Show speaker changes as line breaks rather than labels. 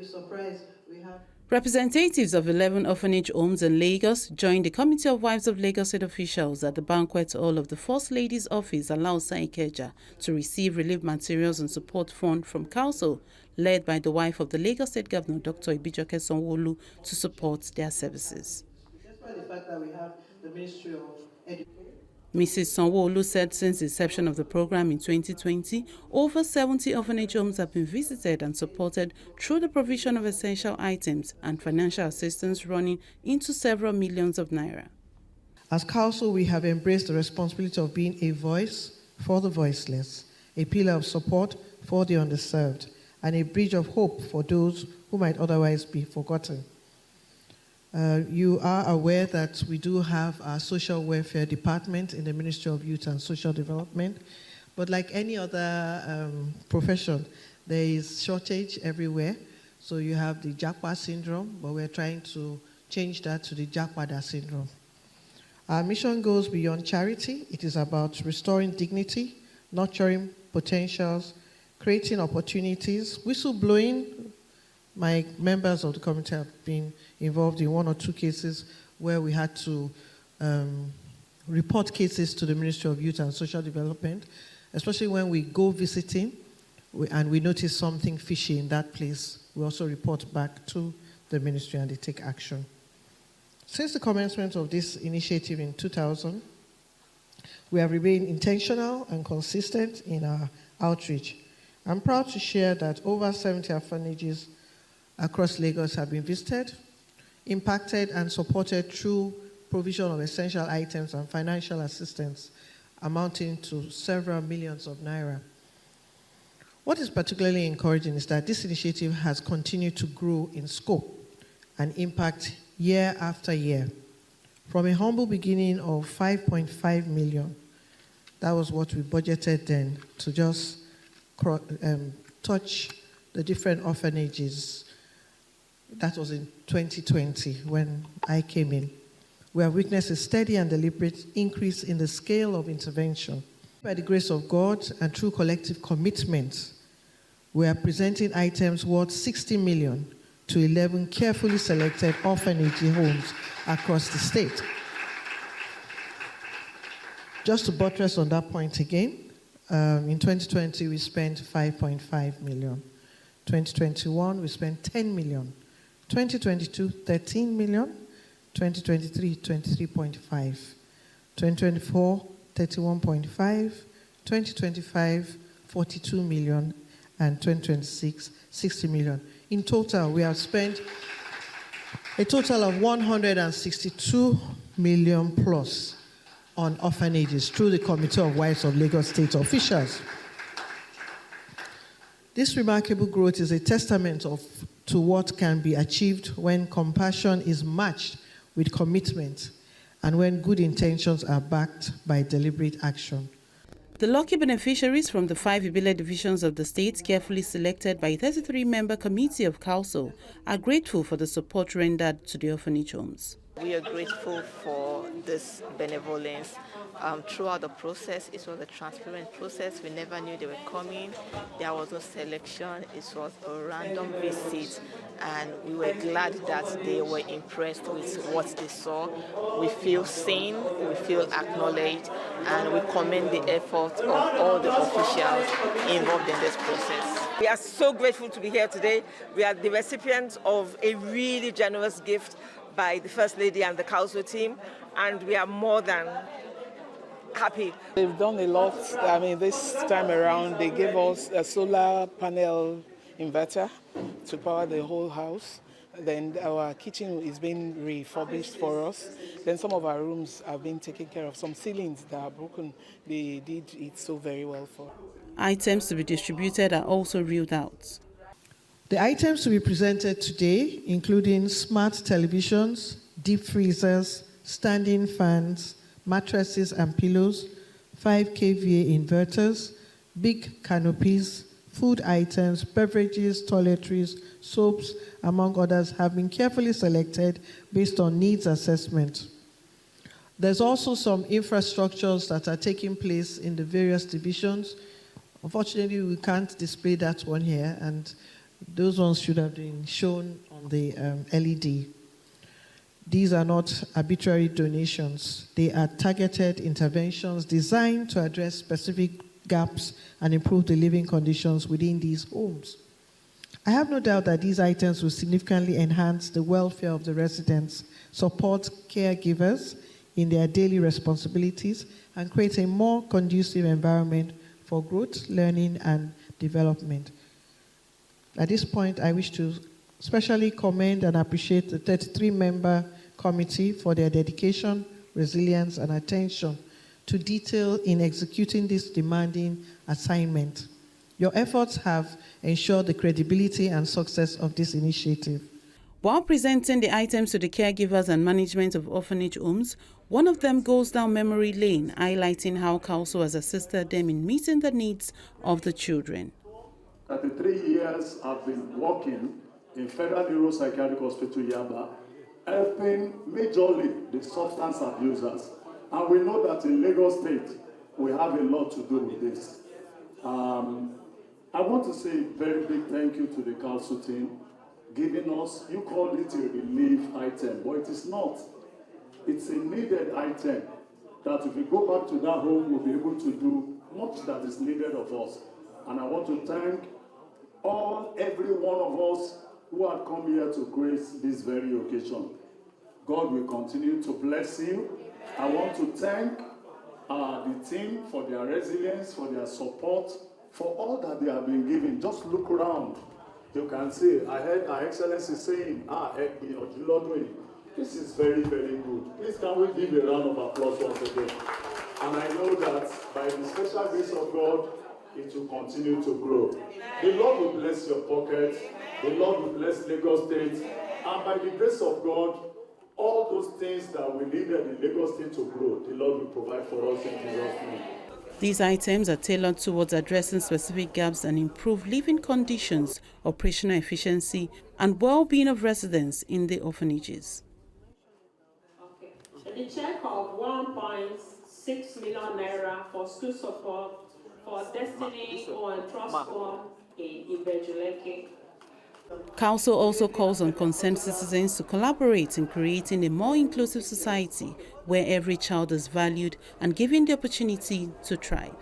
be surprised. We have
Representatives of 11 orphanage homes in Lagos joined the Committee of Wives of Lagos State officials at the banquet hall of the First Lady's office, Cowlso, Ikeja, to receive relief materials and support fund from Cowlso, led by the wife of the Lagos State Governor, Dr. Ibijoke Sanwo-Olu, to support their services.
Despite the fact that we have the Ministry of Education.
Mrs. Sanwo-Olu said since the inception of the program in 2020, over 70 orphanage homes have been visited and supported through the provision of essential items and financial assistance running into several millions of naira.
As Cowlso, we have embraced the responsibility of being a voice for the voiceless, a pillar of support for the underserved, and a bridge of hope for those who might otherwise be forgotten. You are aware that we do have our social welfare department in the Ministry of Youth and Social Development, but like any other profession, there is shortage everywhere. So you have the Japa syndrome, but we're trying to change that to the Jakwada syndrome. Our mission goes beyond charity. It is about restoring dignity, nurturing potentials, creating opportunities, whistleblowing. My members of the committee have been involved in one or two cases where we had to report cases to the Ministry of Youth and Social Development, especially when we go visiting and we notice something fishy in that place. We also report back to the ministry and they take action. Since the commencement of this initiative in 2000, we have remained intentional and consistent in our outreach. I'm proud to share that over 70 orphanages across Lagos have been visited, impacted, and supported through provision of essential items and financial assistance amounting to several millions of naira. What is particularly encouraging is that this initiative has continued to grow in scope and impact year after year. From a humble beginning of 5.5 million, that was what we budgeted then, to just touch the different orphanages. That was in 2020 when I came in. We have witnessed a steady and deliberate increase in the scale of intervention. By the grace of God and through collective commitment, we are presenting items worth 60 million to 11 carefully selected orphanage homes across the state. Just to buttress on that point again, in 2020 we spent 5.5 million. 2021 we spent 10 million. 2022, 13 million, 2023, 23.5, 2024, 31.5, 2025, 42 million, and 2026, 60 million. In total, we have spent a total of 162 million plus on orphanages through the Committee of Wives of Lagos State officials. This remarkable growth is a testament to what can be achieved when compassion is matched with commitment and when good intentions are backed by deliberate action.
The lucky beneficiaries from the 5 Ibile divisions of the state, carefully selected by a 33-member committee of Cowlso, are grateful for the support rendered to the orphanage homes.
We are grateful for this benevolence. Throughout the process, it was a transparent process. We never knew they were coming. There was no selection. It was a random visit, and we were glad that they were impressed with what they saw. We feel seen, we feel acknowledged, and we commend the effort of all the officials involved in this process.
We are so grateful to be here today. We are the recipients of a really generous gift by the First Lady and the Cowlso team, and we are more than happy.
They've done a lot. I mean, this time around, they gave us a solar panel inverter to power the whole house. Then our kitchen is being refurbished for us. Then some of our rooms have been taken care of. Some ceilings that are broken, they did it so very well for.
Items to be distributed are also reeled out.
The items to be presented today, including smart televisions, deep freezers, standing fans, mattresses and pillows, 5 kVA inverters, big canopies, food items, beverages, toiletries, soaps, among others, have been carefully selected based on needs assessment. There's also some infrastructures that are taking place in the various divisions. Unfortunately, we can't display that one here, and Those ones should have been shown on the LED. These are not arbitrary donations. They are targeted interventions designed to address specific gaps and improve the living conditions within these homes. I have no doubt that these items will significantly enhance the welfare of the residents, support caregivers in their daily responsibilities, and create a more conducive environment for growth, learning, and development. At this point, I wish to especially commend and appreciate the 33-member committee for their dedication, resilience, and attention to detail in executing this demanding assignment. Your efforts have ensured the credibility and success of this initiative.
While presenting the items to the caregivers and management of orphanage homes, one of them goes down memory lane, highlighting how Cowlso has assisted them in meeting the needs of the children.
33 years I've been working in Federal Neuropsychiatric Hospital, Yaba, helping majorly the substance abusers. And we know that in Lagos State, we have a lot to do with this. I want to say a very big thank you to the Cowlso team, giving us, you called it a relief item, but it is not. It's a needed item that if we go back to that home, we'll be able to do much that is needed of us. And I want to thank every one of us who have come here to grace this very occasion. God will continue to bless you. I want to thank the team for their resilience, for their support, for all that they have been giving. Just look around. You can see, I heard Her Excellency saying, this is very, very good. Please can we give a round of applause once again? And I know that by the special grace of God, it will continue to grow. The Lord will bless your pocket. The Lord will bless Lagos State. And by the grace of God, all those things that we needed in Lagos State to grow, the Lord will provide for us in Jesus' name.
These items are tailored towards addressing specific gaps and improve living conditions, operational efficiency, and well-being of residents in the orphanages.
The check of 1.6 million naira for school support for Destiny or Trust Fund in Ibejuleke.
Cowlso also calls on concerned citizens to collaborate in creating a more inclusive society where every child is valued and given the opportunity to thrive.